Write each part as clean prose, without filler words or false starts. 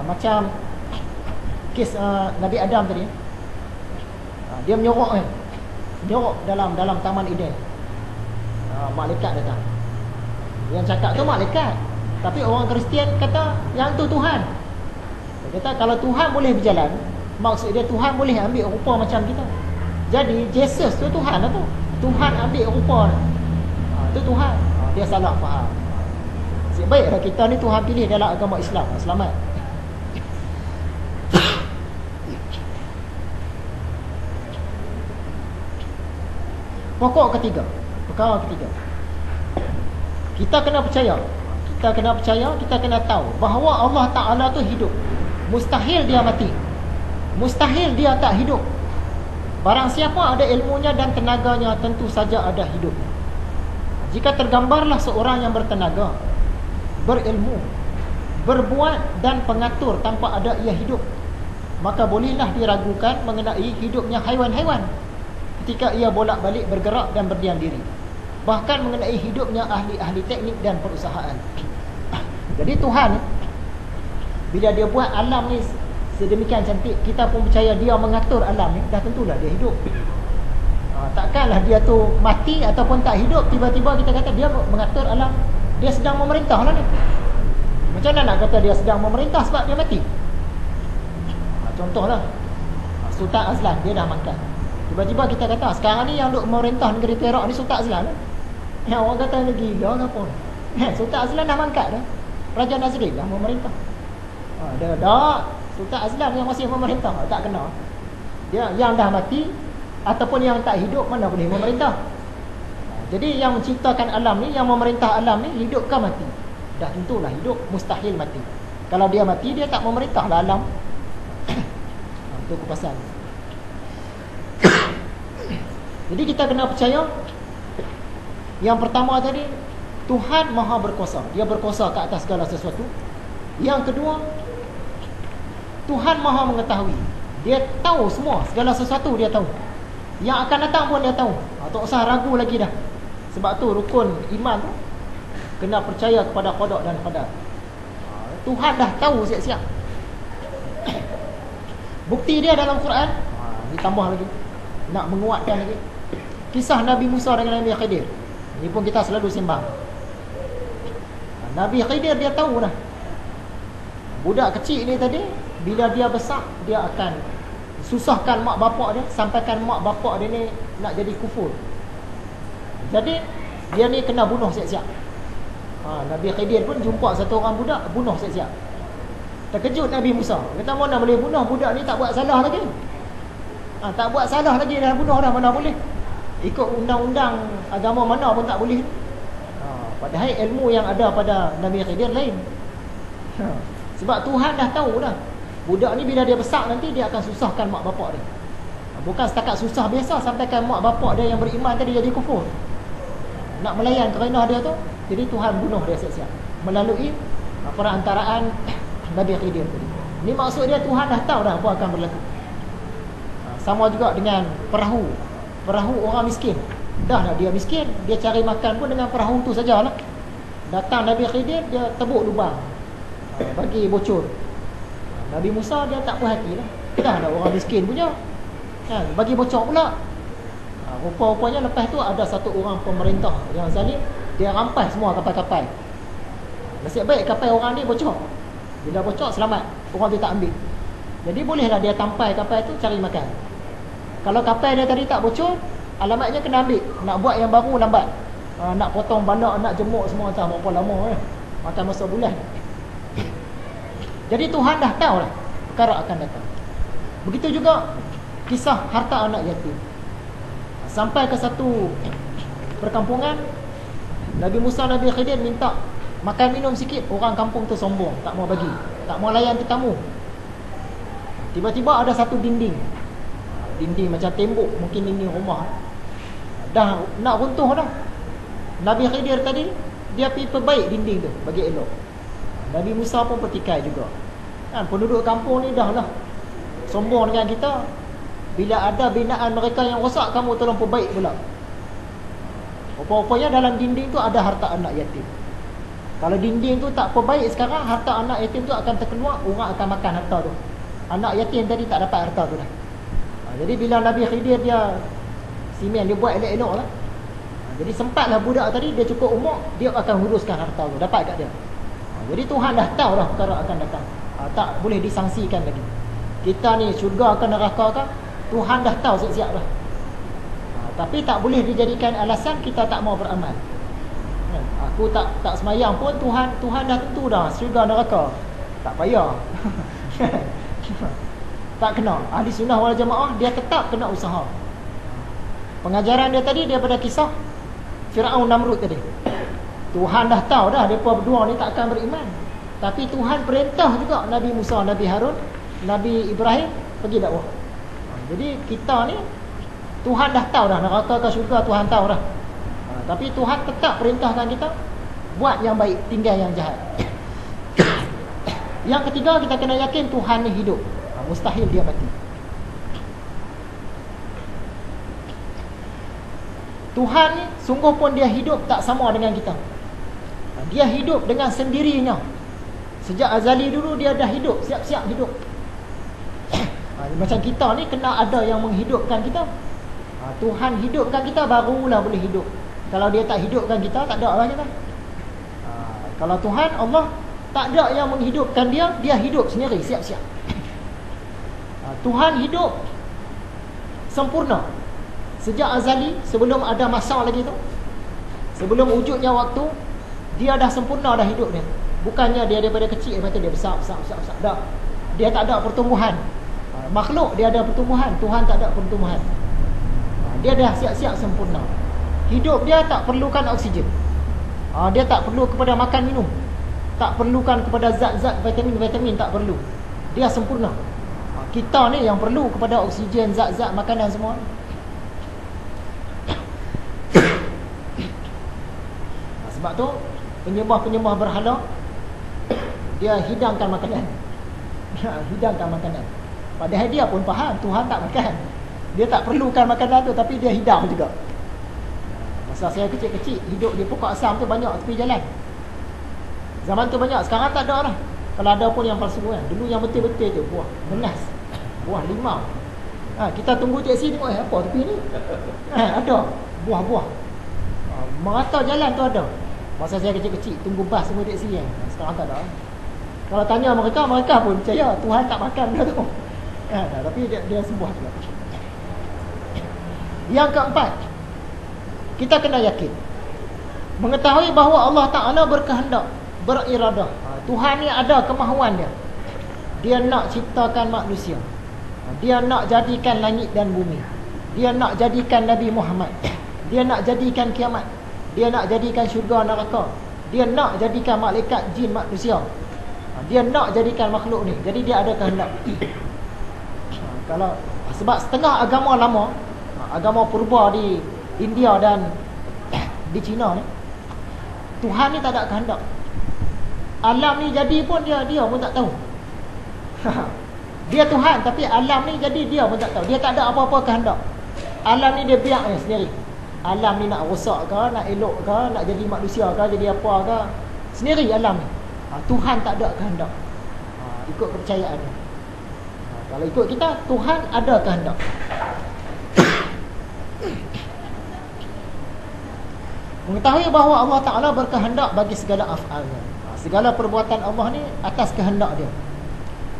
Macam kes Nabi Adam tadi. Dia menyorok kan. Menyorok dalam Taman Eden. Malaikat datang. Yang cakap tu malaikat. Tapi orang Kristian kata yang tu Tuhan. Dia kata kalau Tuhan boleh berjalan, maksud dia Tuhan boleh ambil rupa macam kita. Jadi Jesus tu Tuhan lah tu. Tuhan ambil rupa tu Tuhan. Dia salah faham. Baiklah kita ni Tuhan pilih dalam agama Islam. Selamat. Pokok ketiga, perkara ketiga, kita kena percaya, kita kena tahu bahawa Allah Ta'ala tu hidup. Mustahil dia mati, mustahil dia tak hidup. Barang siapa ada ilmunya dan tenaganya, tentu saja ada hidupnya. Jika tergambarlah seorang yang bertenaga, berilmu, berbuat dan pengatur tanpa ada ia hidup, maka bolehlah diragukan mengenai hidupnya haiwan-haiwan ketika ia bolak-balik bergerak dan berdiam diri. Bahkan mengenai hidupnya ahli-ahli teknik dan perusahaan. Jadi Tuhan, bila dia buat alam ni sedemikian cantik, kita pun percaya dia mengatur alam ni, dah tentulah dia hidup. Takkanlah dia tu mati ataupun tak hidup, tiba-tiba kita kata dia mengatur alam. Dia sedang memerintah lah ni. Macam mana nak kata dia sedang memerintah sebab dia mati? Contohlah Sultan Azlan, dia dah mangkat. Tiba-tiba kita kata sekarang ni yang duk memerintah negeri Perak ni Sultan Azlan lah. Yang orang kata dia gila ke apa? Sultan Azlan dah mangkat dah. Raja Nazrin dah memerintah. Dia dah Sultan Azlan yang masih memerintah, tak kena. Dia yang dah mati ataupun yang tak hidup mana boleh memerintah. Jadi yang menciptakan alam ni, yang memerintah alam ni, hidup ke mati? Dah tentulah hidup, mustahil mati. Kalau dia mati, dia tak memerintahlah alam. Itu kupasan. Jadi kita kena percaya, yang pertama tadi, Tuhan Maha Berkuasa. Dia berkuasa ke atas segala sesuatu. Yang kedua, Tuhan Maha Mengetahui. Dia tahu semua, segala sesuatu dia tahu. Yang akan datang pun dia tahu. Tak usah ragu lagi dah. Sebab tu rukun iman tu kena percaya kepada qada dan qadar. Tuhan dah tahu siap-siap. Bukti dia dalam Quran, ditambah lagi, nak menguatkan lagi, kisah Nabi Musa dengan Nabi Khidir. Ini pun kita selalu sembang. Nabi Khidir dia tahu dah, budak kecil ni tadi, bila dia besar, dia akan susahkan mak bapak dia, sampaikan mak bapak dia ni nak jadi kufur. Jadi dia ni kena bunuh siap-siap. Nabi Khidir pun jumpa satu orang budak, bunuh siap-siap. Terkejut Nabi Musa, kata mana boleh bunuh, budak ni tak buat salah lagi. Tak buat salah lagi dah bunuh dah, mana boleh. Ikut undang-undang agama mana pun tak boleh. Padahal ilmu yang ada pada Nabi Khidir lain. Sebab Tuhan dah tahu dah, budak ni bila dia besar nanti dia akan susahkan mak bapak dia. Bukan setakat susah biasa, sampaikan mak bapak dia yang beriman tadi jadi kufur. Nak melayan kerana dia tu, jadi Tuhan bunuh dia siap-siap melalui perantaraan Nabi Khidir tadi. Ini maksud dia Tuhan dah tahu dah apa akan berlaku. Sama juga dengan perahu orang miskin. Dah dia miskin, dia cari makan pun dengan perahu tu sajalah. Datang Nabi Khidir, dia tebuk lubang, bagi bocor. Nabi Musa dia tak puas hati lah. Dah orang miskin punya, bagi bocor pula. Rupa-rupanya lepas tu ada satu orang pemerintah yang zalim, dia rampas semua kapal-kapal. Nasib baik kapal orang ni bocor. Bila bocor selamat, orang tu tak ambil. Jadi bolehlah dia tampai kapal tu cari makan. Kalau kapal dia tadi tak bocor, alamatnya kena ambil. Nak buat yang baru lambat. Nak potong balak, nak jemuk semua tak berapa lama makan masa bulan. Jadi Tuhan dah tahu lah perkara akan datang. Begitu juga kisah harta anak yatim. Sampai ke satu perkampungan, Nabi Musa, Nabi Khidir minta makan minum sikit. Orang kampung tu sombong, tak mau bagi, tak mau layan tetamu. Tiba-tiba ada satu dinding macam tembok, mungkin dinding rumah, dah nak runtuh dah. Nabi Khidir tadi dia pergi perbaik dinding tu bagi elok. Nabi Musa pun pertikai juga. Penduduk kampung ni dah lah sombong dengan kita. Bila ada binaan mereka yang rosak, kamu tolong perbaik pula. Rupa-rupanya dalam dinding tu ada harta anak yatim. Kalau dinding tu tak perbaik sekarang, harta anak yatim tu akan terkeluar, orang akan makan harta tu. Anak yatim tadi tak dapat harta tu dah. Jadi bila Nabi Khidir dia simen, dia buat elok-elok lah. Jadi sempatlah budak tadi, dia cukup umur, dia akan uruskan harta tu, dapat kat dia. Jadi Tuhan dah tahu dah perkara akan datang. Tak boleh disangsikan lagi. Kita ni syurga ke neraka ke, Tuhan dah tahu siap-siap dah. Tapi tak boleh dijadikan alasan kita tak mau beramal. Aku tak semayang pun Tuhan dah tentu dah syurga neraka. Tak payah. Tak kena. Ahli sunnah wal jamaah dia tetap kena usaha. Pengajaran dia tadi daripada kisah Firaun Namrud tadi. Tuhan dah tahu dah mereka berdua ni tak akan beriman. Tapi Tuhan perintah juga Nabi Musa, Nabi Harun, Nabi Ibrahim pergi dakwah. Jadi kita ni Tuhan dah tahu dah neraka ke syurga, Tuhan tahu dah. Tapi Tuhan tetap perintahkan kita buat yang baik, tinggal yang jahat. Yang ketiga, kita kena yakin Tuhan ni hidup. Mustahil dia mati. Tuhan ni sungguh pun dia hidup tak sama dengan kita. Dia hidup dengan sendirinya. Sejak azali dulu dia dah hidup, siap-siap hidup. Macam kita ni kena ada yang menghidupkan kita. Tuhan hidupkan kita barulah boleh hidup. Kalau dia tak hidupkan kita, tak ada lah kita. Kalau Tuhan Allah tak ada yang menghidupkan dia, dia hidup sendiri, siap-siap. Tuhan hidup sempurna sejak azali, sebelum ada masa lagi tu, sebelum wujudnya waktu, dia dah sempurna dah hidup dia. Bukannya dia daripada kecil lepas tu dia besar. Tak. Dia tak ada pertumbuhan. Makhluk dia ada pertumbuhan, Tuhan tak ada pertumbuhan. Dia dah siap-siap sempurna. Hidup dia tak perlukan oksigen. Dia tak perlu kepada makan minum, tak perlukan kepada zat-zat vitamin-vitamin, tak perlu. Dia sempurna. Kita ni yang perlu kepada oksigen, zat-zat makanan semua. Sebab tu penyembah-penyembah berhala dia hidangkan makanan. Hidangkan makanan. Padahal dia pun faham Tuhan tak makan. Dia tak perlukan makanan tu, tapi dia hidang juga. Masa saya kecil-kecil, hidup di pokok asam tu banyak tepi jalan. Zaman tu banyak, sekarang tak ada lah. Kalau ada pun yang palsu kan. Dulu yang betul-betul tu buah menas, buah limau. Kita tunggu teksi tengok apa tepi ni. Ada buah-buah. Merata jalan tu ada. Masa saya kecil-kecil tunggu bas tunggu teksi kan. Sekarang tak ada. Kalau tanya mereka pun percaya Tuhan tak makan dia tu. Tapi dia sembuh juga. Yang keempat, kita kena yakin, mengetahui bahawa Allah Ta'ala berkehendak, beriradah. Tuhan ni ada kemahuan dia. Dia nak ciptakan manusia. Dia nak jadikan langit dan bumi. Dia nak jadikan Nabi Muhammad. Dia nak jadikan kiamat. Dia nak jadikan syurga neraka. Dia nak jadikan malaikat, jin, manusia. Dia nak jadikan makhluk ni. Jadi dia ada kehendak. Kalau sebab setengah agama lama, agama purba di India dan di China ni, Tuhan ni tak ada kehendak. Alam ni jadi pun dia pun tak tahu. Dia Tuhan tapi alam ni jadi dia pun tak tahu. Dia tak ada apa-apa kehendak. Alam ni dia biar sendiri. Alam ni nak rosak ke, nak elok ke, nak jadi manusia ke, jadi apa ke, sendiri alam ni. Tuhan tak ada kehendak. Ikut kepercayaan ni. Kalau ikut kita, Tuhan ada kehendak. Mengetahui bahawa Allah Ta'ala berkehendak bagi segala af'alnya. Segala perbuatan Allah ni atas kehendak dia.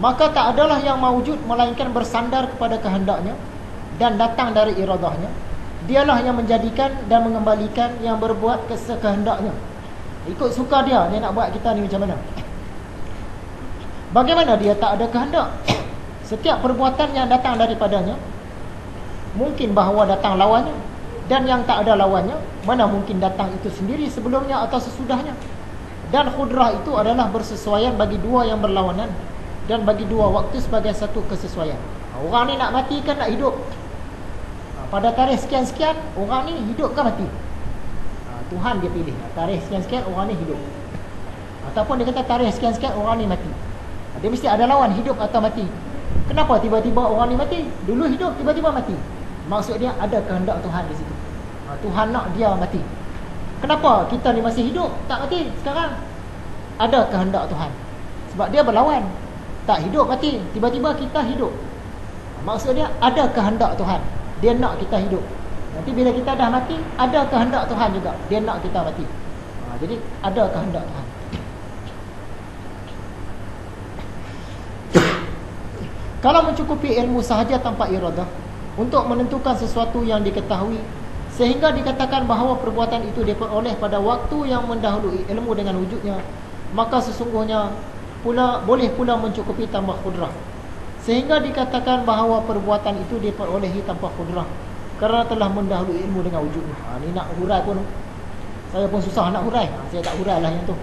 Maka tak adalah yang mawujud melainkan bersandar kepada kehendaknya dan datang dari iradahnya. Dialah yang menjadikan dan mengembalikan yang berbuat kehendaknya. Ikut suka dia nak buat kita ni macam mana. Bagaimana dia tak ada kehendak? Setiap perbuatan yang datang daripadanya, mungkin bahawa datang lawannya. Dan yang tak ada lawannya, mana mungkin datang itu sendiri sebelumnya atau sesudahnya. Dan khudrah itu adalah bersesuaian bagi dua yang berlawanan, dan bagi dua waktu sebagai satu kesesuaian. Orang ni nak mati kan nak hidup? Pada tarikh sekian-sekian, orang ni hidup ke mati? Tuhan dia pilih. Tarikh sekian-sekian, orang ni hidup. Ataupun dia kata tarikh sekian-sekian, orang ni mati. Dia mesti ada lawan, hidup atau mati. Kenapa tiba-tiba orang ni mati? Dulu hidup, tiba-tiba mati. Maksud dia ada kehendak Tuhan di situ. Tuhan nak dia mati. Kenapa kita ni masih hidup, tak mati sekarang? ada kehendak Tuhan. Sebab dia berlawan. Tak hidup mati, tiba-tiba kita hidup. Maksud dia ada kehendak Tuhan. Dia nak kita hidup. Nanti bila kita dah mati, ada kehendak Tuhan juga. Dia nak kita mati. Jadi ada kehendak Tuhan. Kalau mencukupi ilmu sahaja tanpa iradah untuk menentukan sesuatu yang diketahui, sehingga dikatakan bahawa perbuatan itu diperoleh pada waktu yang mendahului ilmu dengan wujudnya, maka sesungguhnya pula boleh pula mencukupi tambah kudrah, sehingga dikatakan bahawa perbuatan itu diperolehi tanpa kudrah kerana telah mendahului ilmu dengan wujudnya. Ni nak hurai pun, saya pun susah nak hurai. Saya tak hurai lah yang tu.